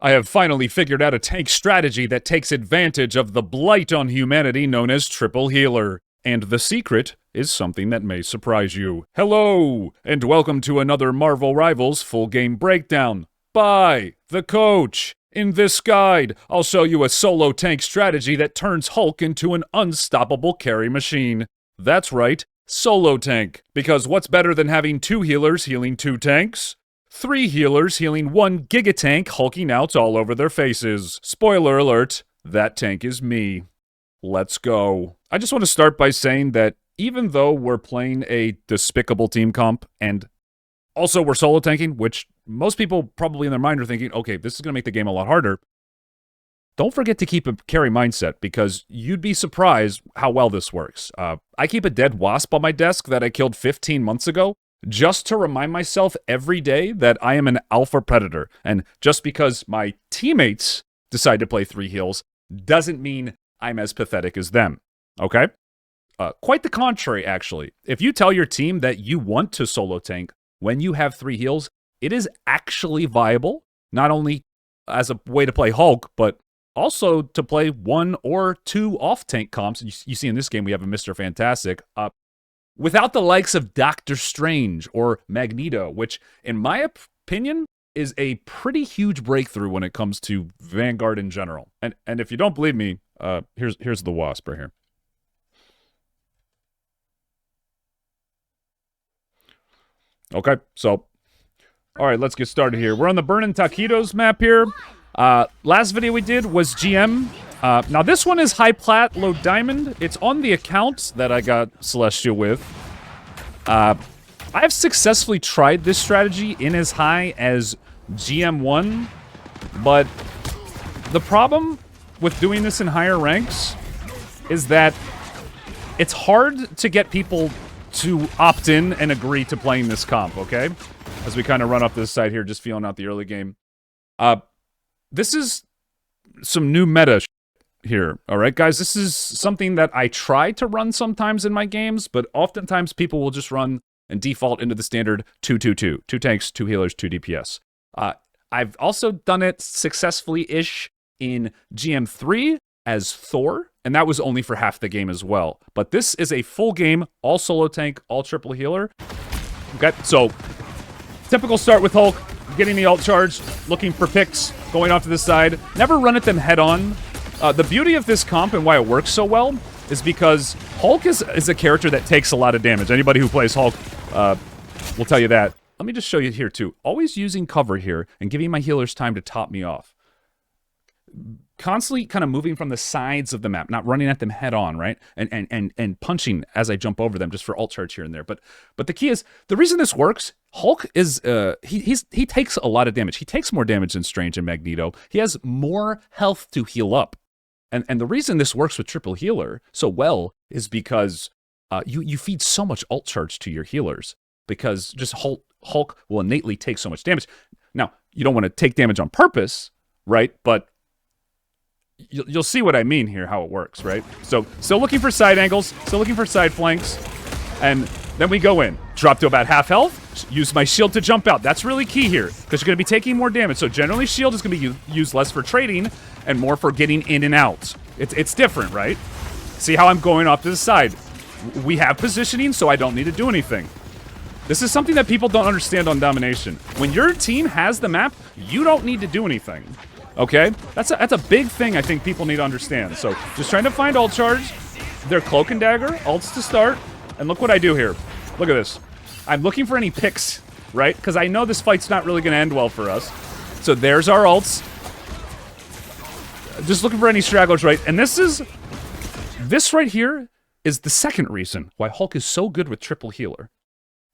I have finally figured out a tank strategy that takes advantage of the blight on humanity known as triple healer. And the secret is something that may surprise you. Hello, and welcome to another Marvel Rivals full game breakdown by the coach. In this guide, I'll show you a solo tank strategy that turns Hulk into an unstoppable carry machine. That's right, solo tank. Because what's better than having 2 healers healing 2 tanks? 3 healers healing 1 gigatank hulking out all over their faces. Spoiler alert, that tank is me. Let's go. I just want to start by saying that even though we're playing a despicable team comp and also we're solo tanking, which most people probably in their mind are thinking, okay, this is going to make the game a lot harder. Don't forget to keep a carry mindset because you'd be surprised how well this works. I keep a dead wasp on my desk that I killed 15 months ago just to remind myself every day that I am an alpha predator. And just because my teammates decide to play 3 heals doesn't mean I'm as pathetic as them, okay? Quite the contrary, actually. If you tell your team that you want to solo tank when you have 3 heals, it is actually viable, not only as a way to play Hulk, but also to play 1 or 2 off-tank comps. You see in this game we have a Mr. Fantastic, without the likes of Doctor Strange or Magneto, which, in my opinion, is a pretty huge breakthrough when it comes to Vanguard in general. And if you don't believe me, here's the Wasp right here. Okay, so, all right, let's get started here. We're on the Burnin' Taquitos map here. Last video we did was GM. Now this one is high plat, low diamond. It's on the account that I got Celestial with. I have successfully tried this strategy in as high as GM1, but the problem with doing this in higher ranks is that it's hard to get people to opt in and agree to playing this comp, okay? As we kind of run up this side here, just feeling out the early game. This is some new meta here, all right, guys? This is something that I try to run sometimes in my games, but oftentimes people will just run and default into the standard 2-2-2. 2 tanks, 2 healers, 2 DPS. I've also done it successfully-ish in GM3 as Thor, and that was only for half the game as well. But this is a full game, all solo tank, all triple healer. Okay, so typical start with Hulk, getting the ult charge, looking for picks, going off to the side. Never run at them head on. The beauty of this comp and why it works so well is because Hulk is a character that takes a lot of damage. Anybody who plays Hulk will tell you that. Let me just show you here too. Always using cover here and giving my healers time to top me off. Constantly kind of moving from the sides of the map, not running at them head on, right? And punching as I jump over them just for ult charge here and there. But the key is, the reason this works, Hulk is, he takes a lot of damage. He takes more damage than Strange and Magneto. He has more health to heal up. And the reason this works with triple healer so well is because you feed so much ult charge to your healers, because just Hulk will innately take so much damage. Now, you don't want to take damage on purpose, right? But you'll see what I mean here, how it works, right? So, still looking for side angles, still looking for side flanks, and then we go in. Drop to about half health, use my shield to jump out. That's really key here, because you're going to be taking more damage. So generally, shield is going to be used less for trading and more for getting in and out. It's different, right? See how I'm going off to the side. We have positioning, so I don't need to do anything. This is something that people don't understand on Domination. When your team has the map, you don't need to do anything. Okay? That's a big thing I think people need to understand. So, just trying to find ult charge. Their cloak and dagger, ults to start. And look what I do here. Look at this. I'm looking for any picks, right? Because I know this fight's not really going to end well for us. So there's our ults. Just looking for any stragglers, right? And this right here is the second reason why Hulk is so good with triple healer.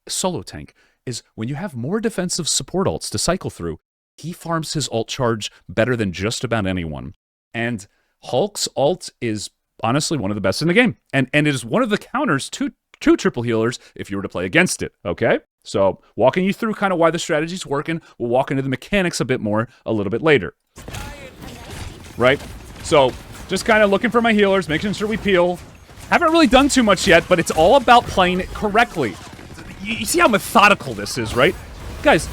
Solo tank is when you have more defensive support ults to cycle through, he farms his ult charge better than just about anyone. And Hulk's ult is honestly one of the best in the game. And it is one of the counters to triple healers if you were to play against it, okay? So, walking you through kind of why the strategy's working. We'll walk into the mechanics a bit more a little bit later. Right? So, just kind of looking for my healers, making sure we peel. Haven't really done too much yet, but it's all about playing it correctly. You see how methodical this is, right? Guys,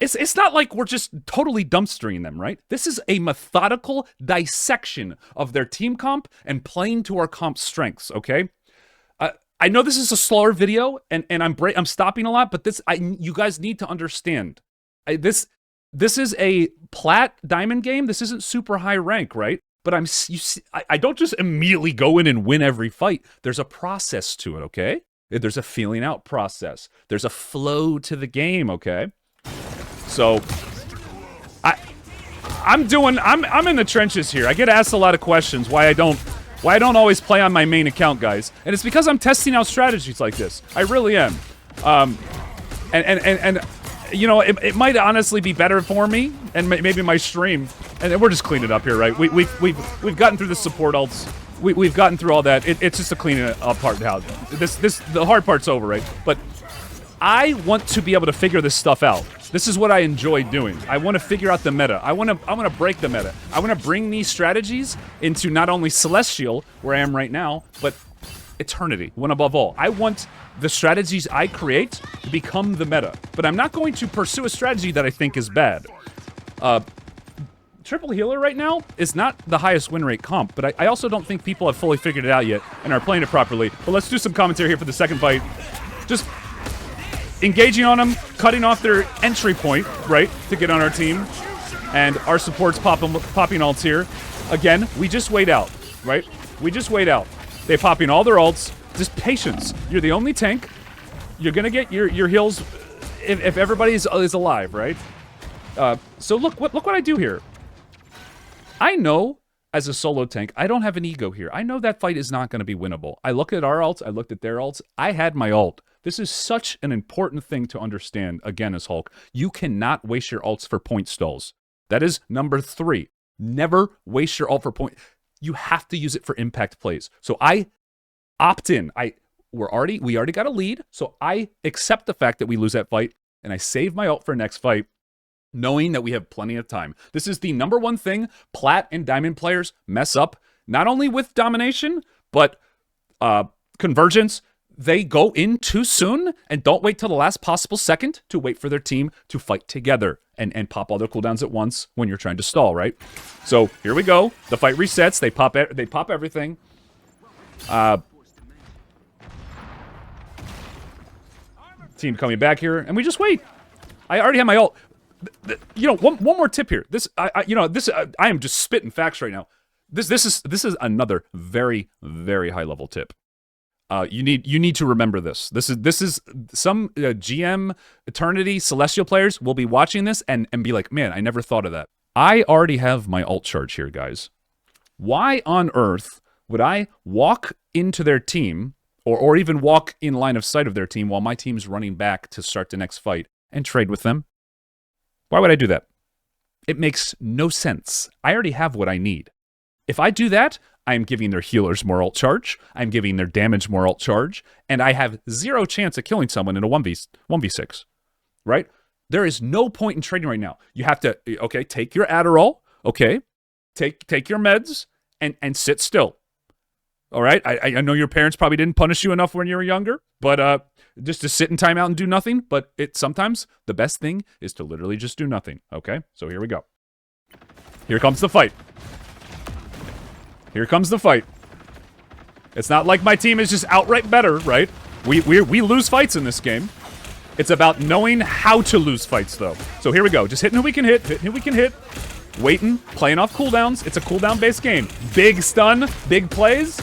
It's not like we're just totally dumpstering them, right? This is a methodical dissection of their team comp and playing to our comp strengths, okay? I know this is a slower video, and I'm stopping a lot, but you guys need to understand. This is a plat diamond game. This isn't super high rank, right? But I don't just immediately go in and win every fight. There's a process to it, okay? There's a feeling out process. There's a flow to the game, okay? So I'm in the trenches here. I get asked a lot of questions why I don't always play on my main account, guys. And it's because I'm testing out strategies like this. I really am. And you know, it might honestly be better for me and maybe my stream. And we're just cleaning it up here, right? We've gotten through the support ults. We've gotten through all that. It's just a cleaning it up part now. The hard part's over, right? But I want to be able to figure this stuff out. This is what I enjoy doing. I want to figure out the meta. I want to break the meta. I want to bring these strategies into not only Celestial, where I am right now, but Eternity, one above all. I want the strategies I create to become the meta. But I'm not going to pursue a strategy that I think is bad. Triple Healer right now is not the highest win rate comp, but I also don't think people have fully figured it out yet and are playing it properly. But let's do some commentary here for the second fight. Just engaging on them, cutting off their entry point, right, to get on our team. And our support's popping ults here. Again, we just wait out, right? We just wait out. They're popping all their ults. Just patience. You're the only tank. You're gonna get your heals if everybody is alive, right? So look what I do here. I know, as a solo tank, I don't have an ego here. I know that fight is not going to be winnable. I look at our ults, I looked at their ults, I had my ult. This is such an important thing to understand, again, as Hulk. You cannot waste your ults for point stalls. That is number 3. Never waste your ult for point. You have to use it for impact plays. So I opt in. We already got a lead, so I accept the fact that we lose that fight, and I save my ult for next fight, knowing that we have plenty of time. This is the number one thing Plat and Diamond players mess up, not only with Domination, but Convergence. They go in too soon and don't wait till the last possible second to wait for their team to fight together and pop all their cooldowns at once when you're trying to stall, right? So here we go. The fight resets. They pop everything. Team coming back here, and we just wait. I already have my ult. You know, one more tip here. I am just spitting facts right now. This is another very, very high level tip. You need to remember this. This is some GM Eternity Celestial players will be watching this and be like, man, I never thought of that. I already have my ult charge here, guys. Why on earth would I walk into their team or even walk in line of sight of their team while my team's running back to start the next fight and trade with them? Why would I do that? It makes no sense. I already have what I need. If I do that, I am giving their healers more ult charge, I'm giving their damage more ult charge, and I have zero chance of killing someone in a 1v6, right? There is no point in trading right now. You have to, okay, take your Adderall, okay? Take your meds, and sit still. All right? I know your parents probably didn't punish you enough when you were younger, but just to sit in timeout and do nothing, but sometimes the best thing is to literally just do nothing, okay? So here we go. Here comes the fight. Here comes the fight. It's not like my team is just outright better, right? We lose fights in this game. It's about knowing how to lose fights, though. So here we go. Just hitting who we can hit, waiting, playing off cooldowns. It's a cooldown-based game. Big stun, big plays.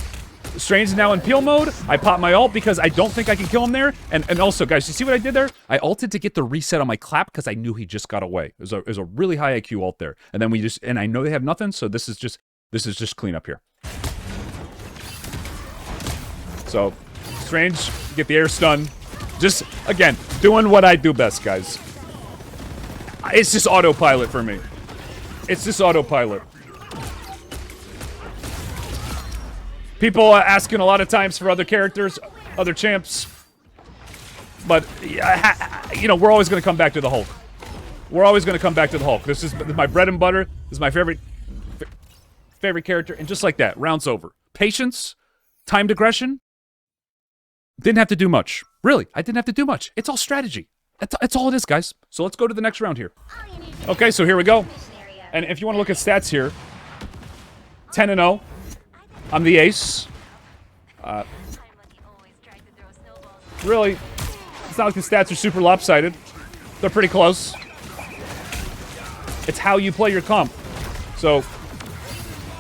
Strange is now in peel mode. I pop my ult because I don't think I can kill him there. And also, guys, you see what I did there? I ulted to get the reset on my clap because I knew he just got away. It was a really high IQ ult there. And then and I know they have nothing, so this is just cleanup here. So, Strange, get the air stun. Just, again, doing what I do best, guys. It's just autopilot for me. It's just autopilot. People are asking a lot of times for other characters, other champs. But, you know, we're always going to come back to the Hulk. We're always going to come back to the Hulk. This is my bread and butter. This is my favorite character. And just like that, round's over. Patience, timed aggression. Didn't have to do much. Really, I didn't have to do much. It's all strategy. That's all it is, guys. So let's go to the next round here. Okay, so here we go. And if you want to look at stats here, 10-0. I'm the ace. Really, it's not like the stats are super lopsided. They're pretty close. It's how you play your comp. So,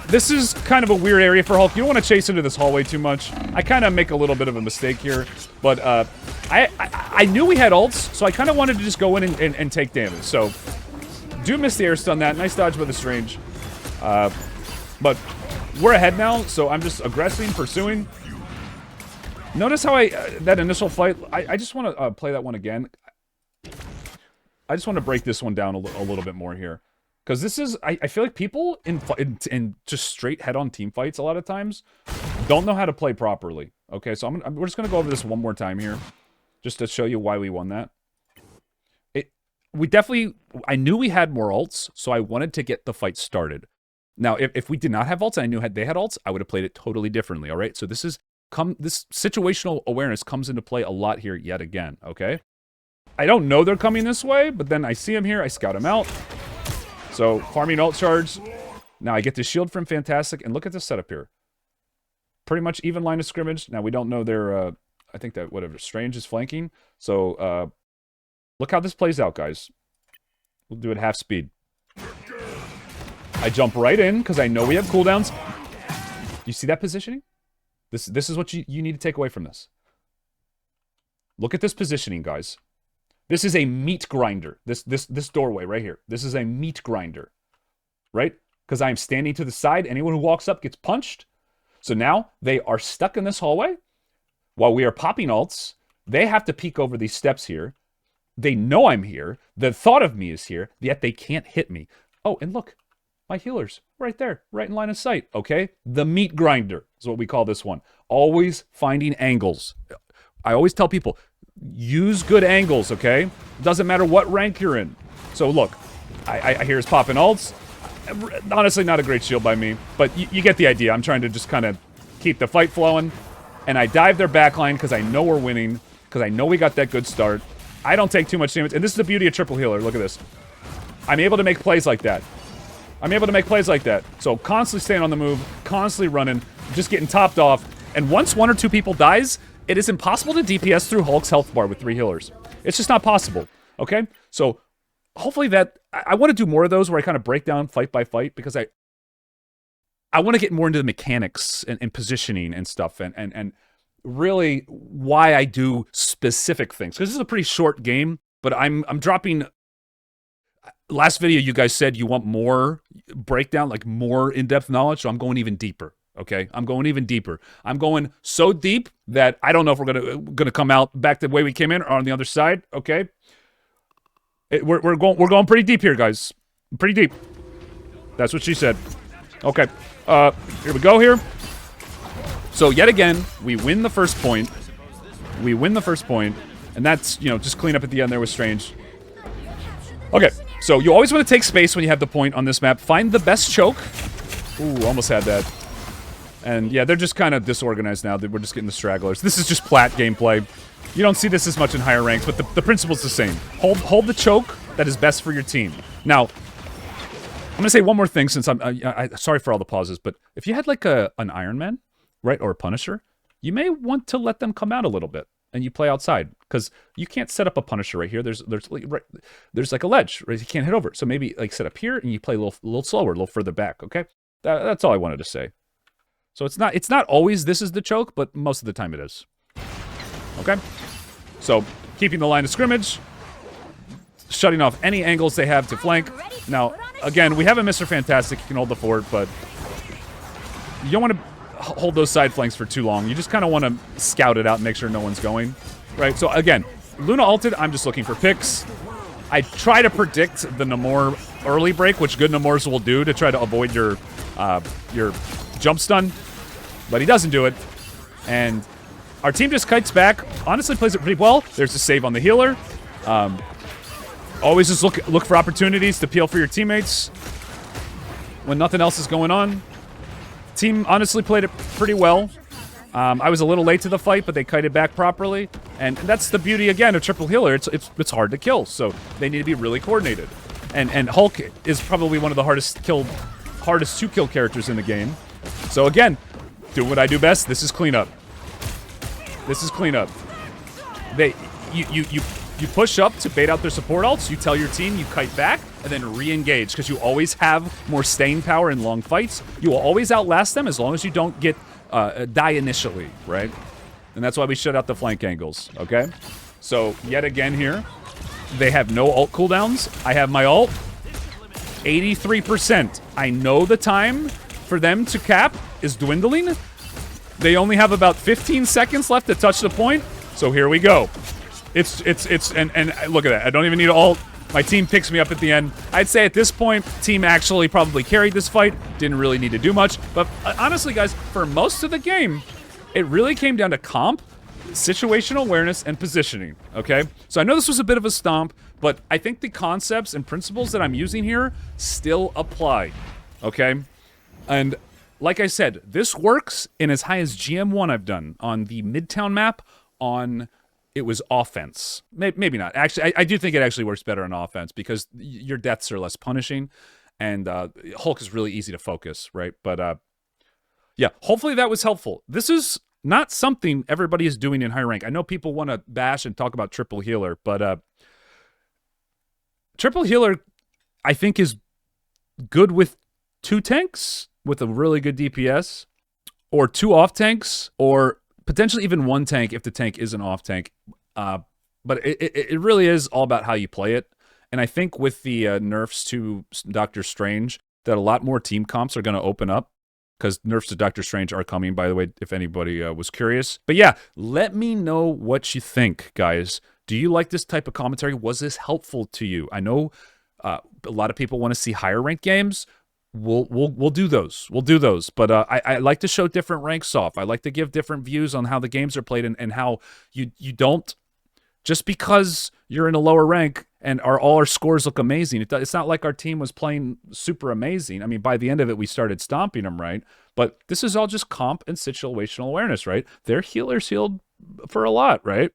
this is kind of a weird area for Hulk. You don't want to chase into this hallway too much. I kind of make a little bit of a mistake here. But, I knew we had ults, so I kind of wanted to just go in and take damage. So, do miss the air stun that. Nice dodge by the Strange. But we're ahead now, so I'm just aggressing, pursuing. Notice how that initial fight, I just want to play that one again. I just want to break this one down a little bit more here. Because this is, I feel like people in just straight head-on team fights a lot of times don't know how to play properly. Okay, so we're just going to go over this one more time here. Just to show you why we won that. I knew we had more ults, so I wanted to get the fight started. Now, if we did not have ults and I knew they had ults, I would have played it totally differently, all right? So this situational awareness comes into play a lot here yet again, okay? I don't know they're coming this way, but then I see them here, I scout them out. So, farming ult charge. Now I get the shield from Fantastic, and look at this setup here. Pretty much even line of scrimmage. Now we don't know their, I think that whatever, Strange is flanking. So, look how this plays out, guys. We'll do it half speed. I jump right in, because I know we have cooldowns. You see that positioning? This is what you need to take away from this. Look at this positioning, guys. This is a meat grinder. This doorway right here. This is a meat grinder. Right? Because I'm standing to the side. Anyone who walks up gets punched. So now they are stuck in this hallway. While we are popping ults, they have to peek over these steps here. They know I'm here. The thought of me is here, yet they can't hit me. Oh, and look. My healer's right there, right in line of sight, okay? The meat grinder is what we call this one. Always finding angles. I always tell people, use good angles, okay? Doesn't matter what rank you're in. So look, I hear us popping ults. Honestly, not a great shield by me, but you get the idea. I'm trying to just kind of keep the fight flowing. And I dive their backline because I know we're winning, because I know we got that good start. I don't take too much damage. And this is the beauty of triple healer. Look at this. I'm able to make plays like that. So constantly staying on the move, constantly running, just getting topped off. And once one or two people dies, it is impossible to DPS through Hulk's health bar with 3 healers. It's just not possible, okay? So hopefully I want to do more of those where I kind of break down fight by fight, because I want to get more into the mechanics and positioning and stuff and really why I do specific things. Because this is a pretty short game, but I'm dropping... Last video, you guys said you want more breakdown, like more in-depth knowledge, so I'm going even deeper, okay? I'm going even deeper. I'm going so deep that I don't know if we're gonna come out back the way we came in or on the other side, okay? We're going pretty deep here, guys. Pretty deep. That's what she said. Okay, here we go here. So yet again, we win the first point. And that's, just clean up at the end there with Strange. Okay, so you always want to take space when you have the point on this map. Find the best choke. Ooh, almost had that. And yeah, they're just kind of disorganized now. We're just getting the stragglers. This is just plat gameplay. You don't see this as much in higher ranks, but the principle's the same. Hold the choke that is best for your team. Now, I'm going to say one more thing since I'm sorry for all the pauses, but if you had like an Iron Man, right, or a Punisher, you may want to let them come out a little bit. And you play outside, because you can't set up a Punisher right here. There's like a ledge, right? You can't hit over. So maybe like set up here, and you play a little slower, a little further back. Okay, that's all I wanted to say. So it's not always this is the choke, but most of the time it is. Okay, so keeping the line of scrimmage, shutting off any angles they have to flank. Now again, we have a Mr. Fantastic. You can hold the fort, but you don't want to hold those side flanks for too long. You just kind of want to scout it out and make sure no one's going, right? So again, Luna ulted, I'm just looking for picks. I try to predict the Namor early break, which good Namors will do to try to avoid your jump stun, but he doesn't do it. And our team just kites back, honestly plays it pretty well. There's a save on the healer. Always just look for opportunities to peel for your teammates when nothing else is going on. Team honestly played it pretty well. I was a little late to the fight, but they kited back properly. And that's the beauty, again, of triple healer. It's hard to kill, so they need to be really coordinated. And Hulk is probably one of the hardest to kill characters in the game. So again, do what I do best. This is cleanup. This is cleanup. You push up to bait out their support ults, you tell your team, you kite back, and then re-engage, because you always have more staying power in long fights. You will always outlast them as long as you don't get die initially, right? And that's why we shut out the flank angles, okay? So, yet again here, they have no ult cooldowns. I have my ult, 83%. I know the time for them to cap is dwindling. They only have about 15 seconds left to touch the point, so here we go. And look at that. I don't even need to ult. My team picks me up at the end. I'd say at this point, team actually probably carried this fight. Didn't really need to do much. But honestly, guys, for most of the game, it really came down to comp, situational awareness, and positioning, okay? So I know this was a bit of a stomp, but I think the concepts and principles that I'm using here still apply, okay? And like I said, this works in as high as GM1 I've done on the Midtown map on... It was offense. Maybe not. Actually, I do think it actually works better on offense because your deaths are less punishing, and Hulk is really easy to focus, right? But yeah, hopefully that was helpful. This is not something everybody is doing in high rank. I know people want to bash and talk about triple healer, but triple healer, I think, is good with 2 tanks with a really good DPS, or 2 off tanks, or potentially even 1 tank if the tank is an off tank. But it really is all about how you play it. And I think with the nerfs to Doctor Strange, that a lot more team comps are going to open up, because nerfs to Doctor Strange are coming, by the way, if anybody was curious. But yeah, let me know what you think, guys. Do you like this type of commentary? Was this helpful to you? I know a lot of people want to see higher ranked games. We'll do those. We'll do those. But I like to show different ranks off. I like to give different views on how the games are played, and how you don't, just because you're in a lower rank and all our scores look amazing. It's not like our team was playing super amazing. I mean, by the end of it, we started stomping them, right? But this is all just comp and situational awareness, right? Their healers healed for a lot, right?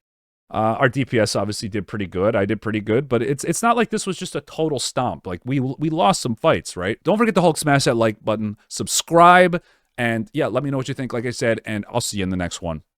Our DPS obviously did pretty good. I did pretty good, but it's not like this was just a total stomp. Like, we lost some fights, right? Don't forget to Hulk smash that like button, subscribe, and yeah, let me know what you think, like I said, and I'll see you in the next one.